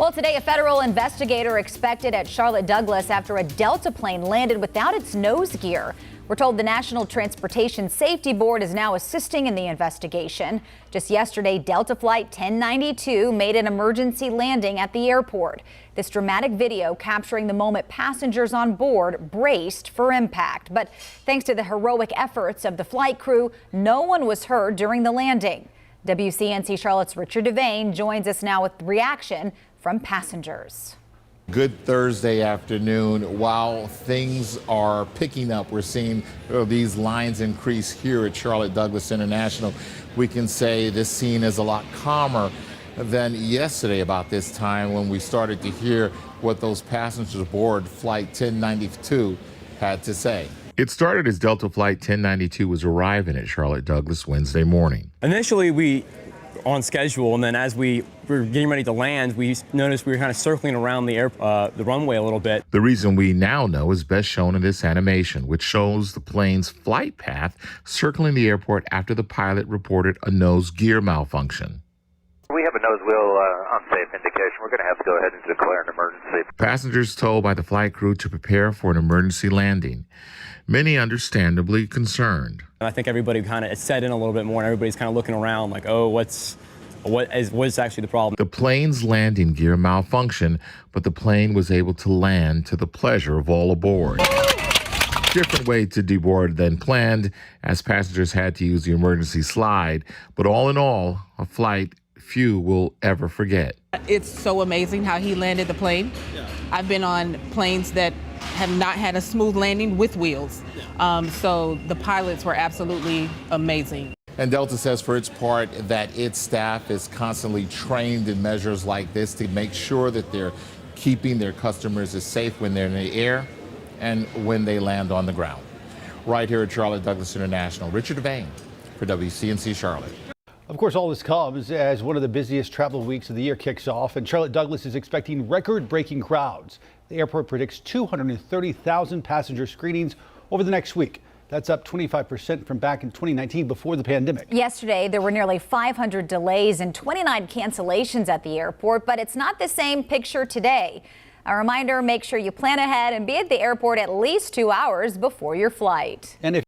Well, today a federal investigator expected at Charlotte Douglas after a Delta plane landed without its nose gear. We're told the National Transportation Safety Board is now assisting in the investigation. Just yesterday, Delta Flight 1092 made an emergency landing at the airport. This dramatic video capturing the moment passengers on board braced for impact. But thanks to the heroic efforts of the flight crew, no one was hurt during the landing. WCNC Charlotte's Richard Devane joins us now with reaction from passengers. Good Thursday afternoon. While things are picking up, we're seeing these lines increase here at Charlotte Douglas International. We can say this scene is a lot calmer than yesterday about this time when we started to hear what those passengers aboard Flight 1092 had to say. It started as Delta Flight 1092 was arriving at Charlotte Douglas Wednesday morning. Initially, we on schedule, and then as we were getting ready to land, we noticed we were kind of circling around the runway a little bit. The reason we now know is best shown in this animation, which shows the plane's flight path circling the airport after the pilot reported a nose gear malfunction. We have a nose wheel unsafe indication. We're going to have to go ahead and declare an emergency. Passengers told by the flight crew to prepare for an emergency landing. Many understandably concerned. I think everybody kind of set in a little bit more, and everybody's kind of looking around like, oh, what is actually the problem? The plane's landing gear malfunctioned, but the plane was able to land to the pleasure of all aboard. Different way to deboard than planned, as passengers had to use the emergency slide. But all in all, a flight few will ever forget. It's so amazing how he landed the plane. Yeah. I've been on planes that have not had a smooth landing with wheels. Yeah. So the pilots were absolutely amazing. And Delta says for its part that its staff is constantly trained in measures like this to make sure that they're keeping their customers as safe when they're in the air and when they land on the ground. Right here at Charlotte Douglas International, Richard Devane for WCNC Charlotte. Of course, all this comes as one of the busiest travel weeks of the year kicks off, and Charlotte Douglas is expecting record-breaking crowds. The airport predicts 230,000 passenger screenings over the next week. That's up 25% from back in 2019 before the pandemic. Yesterday, there were nearly 500 delays and 29 cancellations at the airport, but it's not the same picture today. A reminder, make sure you plan ahead and be at the airport at least 2 hours before your flight. And if